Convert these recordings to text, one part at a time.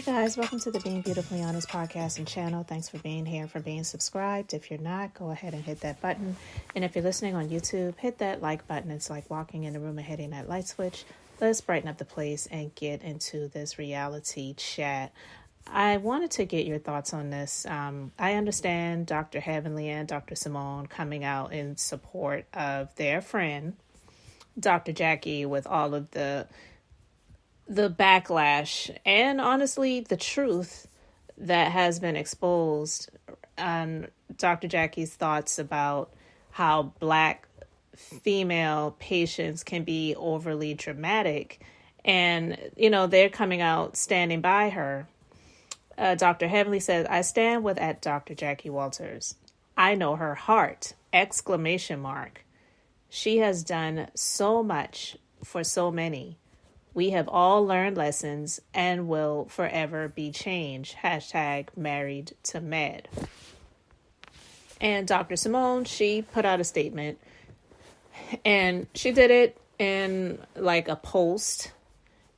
Hey guys, welcome to the Being Beautifully Honest podcast and channel. Thanks for being here, for being subscribed. If you're not, go ahead and hit that button. And if you're listening on YouTube, hit that like button. It's like walking in the room and hitting that light switch. Let's brighten up the place and get into this reality chat. I wanted to get your thoughts on this. I understand Dr. Heavenly and Dr. Simone coming out in support of their friend, Dr. Jackie, with all of the backlash and honestly the truth that has been exposed on Dr. Jackie's thoughts about how Black female patients can be overly dramatic. And, they're coming out standing by her. Dr. Heavenly says, I stand with at Dr. Jackie Walters. I know her heart, ! She has done so much for so many. We have all learned lessons and will forever be changed. #married to med. And Dr. Simone, she put out a statement and she did it in like a post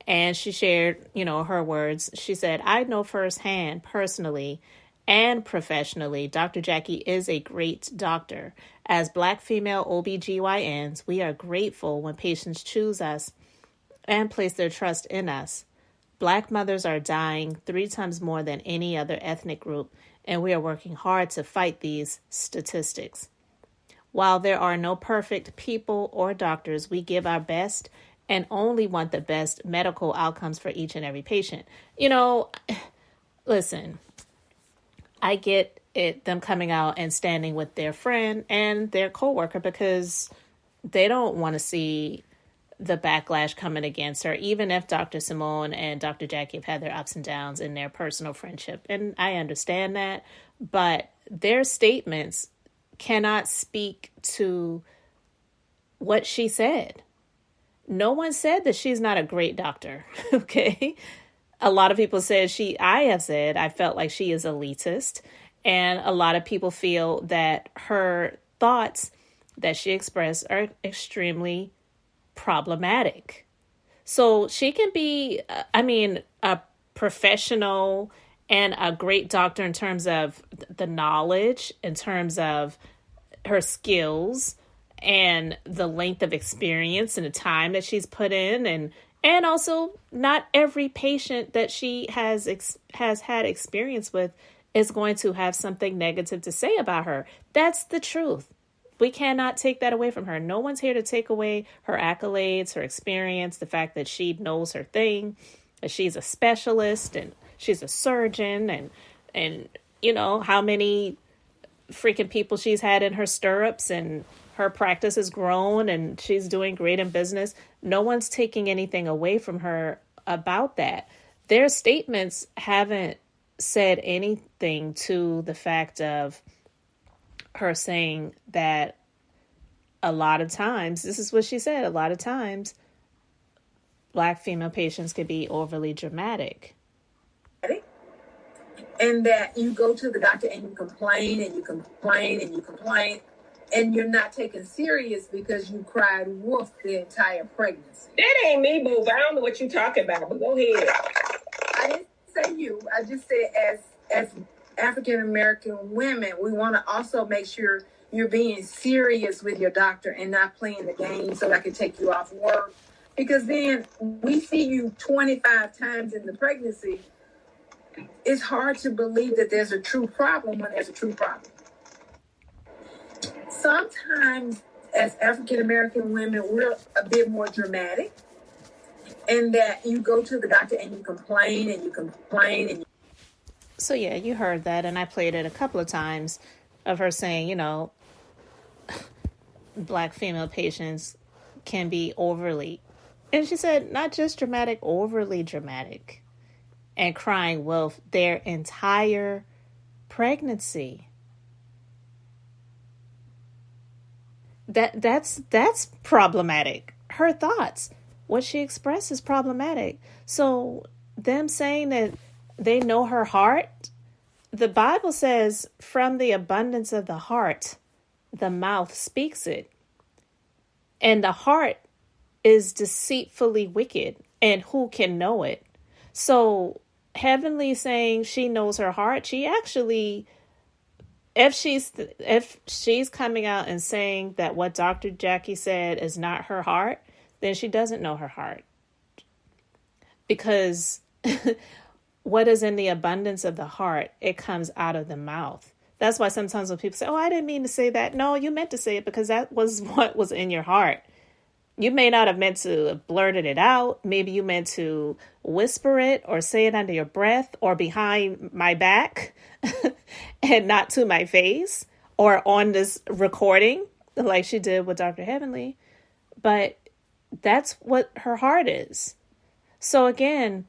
and she shared, her words. She said, I know firsthand, personally and professionally, Dr. Jackie is a great doctor. As Black female OBGYNs, we are grateful when patients choose us and place their trust in us. Black mothers are dying 3 times more than any other ethnic group, and we are working hard to fight these statistics. While there are no perfect people or doctors, we give our best and only want the best medical outcomes for each and every patient. Listen, I get it, them coming out and standing with their friend and their coworker because they don't want to see the backlash coming against her, even if Dr. Simone and Dr. Jackie have had their ups and downs in their personal friendship. And I understand that, but their statements cannot speak to what she said. No one said that she's not a great doctor. Okay. A lot of people said I felt like she is elitist. And a lot of people feel that her thoughts that she expressed are extremely problematic. So she can be, a professional and a great doctor in terms of the knowledge, in terms of her skills and the length of experience and the time that she's put in. And also not every patient that she has had experience with is going to have something negative to say about her. That's the truth. We cannot take that away from her. No one's here to take away her accolades, her experience, the fact that she knows her thing, that she's a specialist and she's a surgeon and how many freaking people she's had in her stirrups and her practice has grown and she's doing great in business. No one's taking anything away from her about that. Their statements haven't said anything to the fact of her saying that a lot of times, this is what she said, a lot of times Black female patients could be overly dramatic. And that you go to the doctor and you complain and you complain and you complain and you're not taken serious because you cried wolf the entire pregnancy. That ain't me, boo. I don't know what you're talking about, but go ahead. I didn't say you. I just said as African-American women, we want to also make sure you're being serious with your doctor and not playing the game so I can take you off work. Because then we see you 25 times in the pregnancy. It's hard to believe that there's a true problem when there's a true problem. Sometimes as African-American women, we're a bit more dramatic. And that you go to the doctor and you complain and you complain and So yeah, you heard that, and I played it a couple of times of her saying, Black female patients can be overly, and she said not just dramatic, overly dramatic, and crying wolf their entire pregnancy. That's problematic. Her thoughts, what she expressed is problematic. So them saying that they know her heart, the Bible says from the abundance of the heart, the mouth speaks it. And the heart is deceitfully wicked, and who can know it? So Heavenly saying she knows her heart, she actually, if she's coming out and saying that what Dr. Jackie said is not her heart, then she doesn't know her heart. Because what is in the abundance of the heart, it comes out of the mouth. That's why sometimes when people say, oh, I didn't mean to say that. No, you meant to say it because that was what was in your heart. You may not have meant to have blurted it out. Maybe you meant to whisper it or say it under your breath or behind my back and not to my face or on this recording like she did with Dr. Heavenly. But that's what her heart is. So again,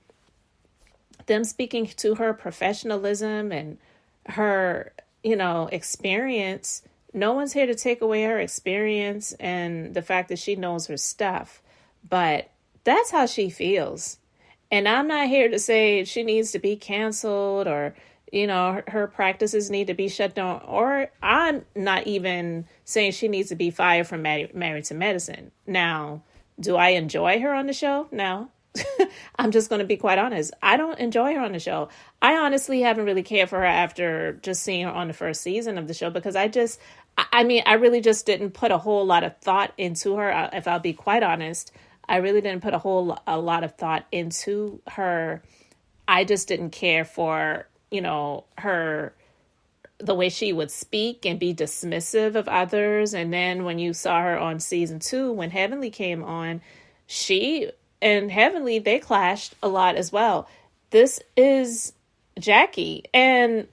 them speaking to her professionalism and her, experience, no one's here to take away her experience and the fact that she knows her stuff. But that's how she feels. And I'm not here to say she needs to be canceled or, her practices need to be shut down. Or I'm not even saying she needs to be fired from Married to Medicine. Now, do I enjoy her on the show? No. I'm just going to be quite honest. I don't enjoy her on the show. I honestly haven't really cared for her after just seeing her on the first season of the show because I really just didn't put a whole lot of thought into her. If I'll be quite honest, I really didn't put a lot of thought into her. I just didn't care for, her, the way she would speak and be dismissive of others. And then when you saw her on season 2, when Heavenly came on, she and Heavenly, they clashed a lot as well. This is Jackie. And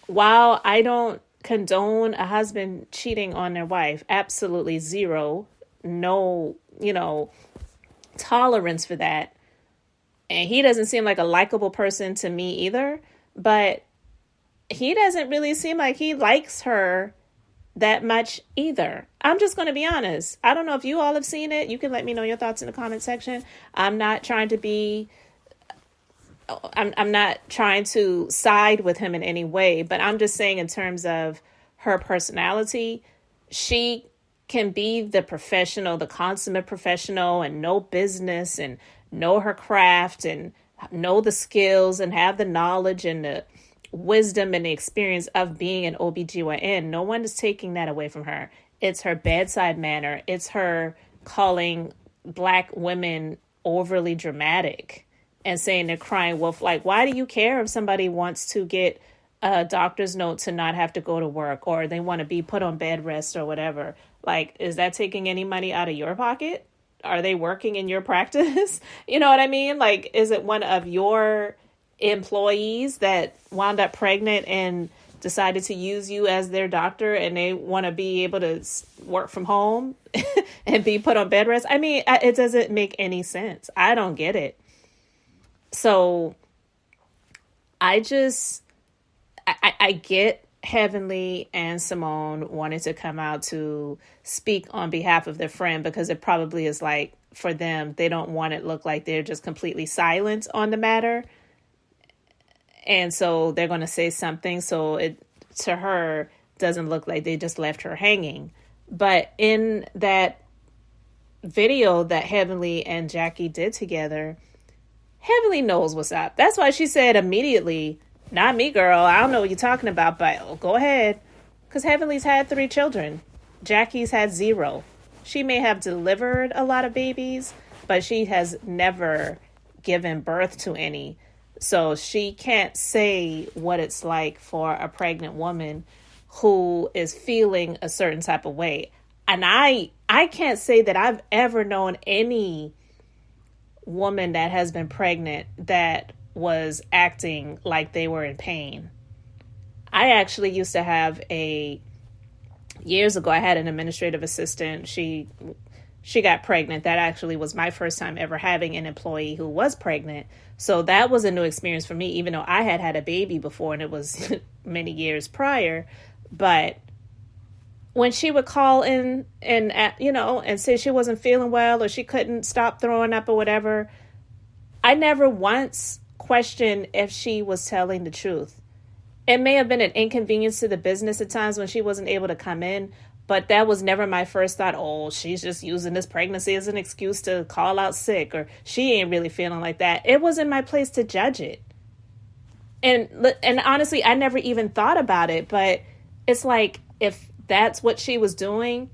while I don't condone a husband cheating on their wife, absolutely zero, no, tolerance for that. And he doesn't seem like a likable person to me either, but he doesn't really seem like he likes her that much either. I'm just going to be honest. I don't know if you all have seen it. You can let me know your thoughts in the comment section. I'm not trying to side with him in any way, but I'm just saying in terms of her personality, she can be the professional, the consummate professional and know business and know her craft and know the skills and have the knowledge and the wisdom and the experience of being an OBGYN. No one is taking that away from her. It's her bedside manner. It's her calling Black women overly dramatic and saying they're crying wolf. Like, why do you care if somebody wants to get a doctor's note to not have to go to work or they want to be put on bed rest or whatever? Like, is that taking any money out of your pocket? Are they working in your practice? You know what I mean? Like, is it one of your employees that wound up pregnant and decided to use you as their doctor and they want to be able to work from home and be put on bed rest? I mean, it doesn't make any sense. I don't get it. So I get Heavenly and Simone wanted to come out to speak on behalf of their friend because it probably is like, for them, they don't want it look like they're just completely silent on the matter. And so they're going to say something so it, to her, doesn't look like they just left her hanging. But in that video that Heavenly and Jackie did together, Heavenly knows what's up. That's why she said immediately, not me, girl. I don't know what you're talking about, but go ahead. Because Heavenly's had 3 children. Jackie's had 0. She may have delivered a lot of babies, but she has never given birth to any. So she can't say what it's like for a pregnant woman who is feeling a certain type of way. And I can't say that I've ever known any woman that has been pregnant that was acting like they were in pain. I actually used to have years ago, I had an administrative assistant. She got pregnant. That actually was my first time ever having an employee who was pregnant. So that was a new experience for me, even though I had had a baby before and it was many years prior. But when she would call in and say she wasn't feeling well or she couldn't stop throwing up or whatever, I never once questioned if she was telling the truth. It may have been an inconvenience to the business at times when she wasn't able to come in, but that was never my first thought. Oh, she's just using this pregnancy as an excuse to call out sick, or she ain't really feeling like that. It wasn't my place to judge it. And honestly, I never even thought about it, but it's like, if that's what she was doing,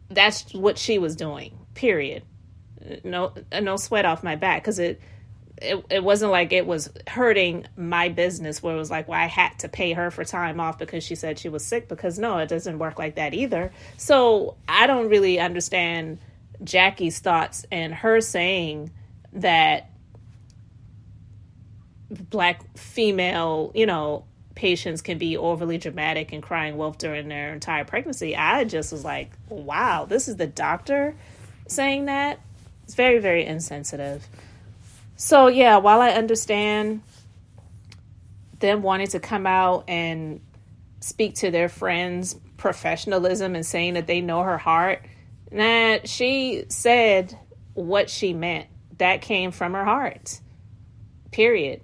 that's what she was doing, period. No sweat off my back, because it wasn't like it was hurting my business where it was like, well, I had to pay her for time off because she said she was sick, because no, it doesn't work like that either. So I don't really understand Jackie's thoughts and her saying that Black female, patients can be overly dramatic and crying wolf during their entire pregnancy. I just was like, wow, this is the doctor saying that? It's very, very insensitive. So yeah, while I understand them wanting to come out and speak to their friends' professionalism and saying that they know her heart, she said what she meant. That came from her heart. Period.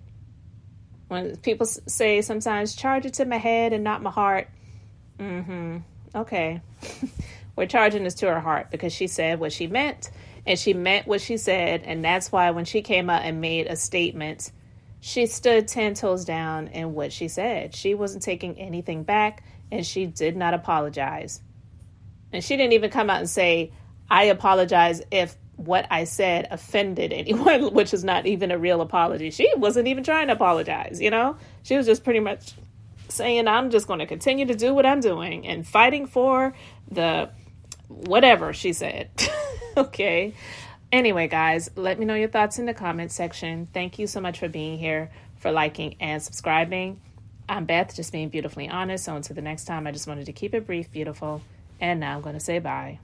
When people say sometimes, charge it to my head and not my heart. Okay. We're charging this to her heart, because she said what she meant, and she meant what she said. And that's why when she came out and made a statement, she stood 10 toes down in what she said. She wasn't taking anything back, and she did not apologize. And she didn't even come out and say, I apologize if what I said offended anyone, which is not even a real apology. She wasn't even trying to apologize, She was just pretty much saying, I'm just going to continue to do what I'm doing and fighting for the whatever she said. Okay. Anyway, guys, let me know your thoughts in the comment section. Thank you so much for being here, for liking and subscribing. I'm Beth, just being beautifully honest. So until the next time, I just wanted to keep it brief, beautiful. And now I'm going to say bye.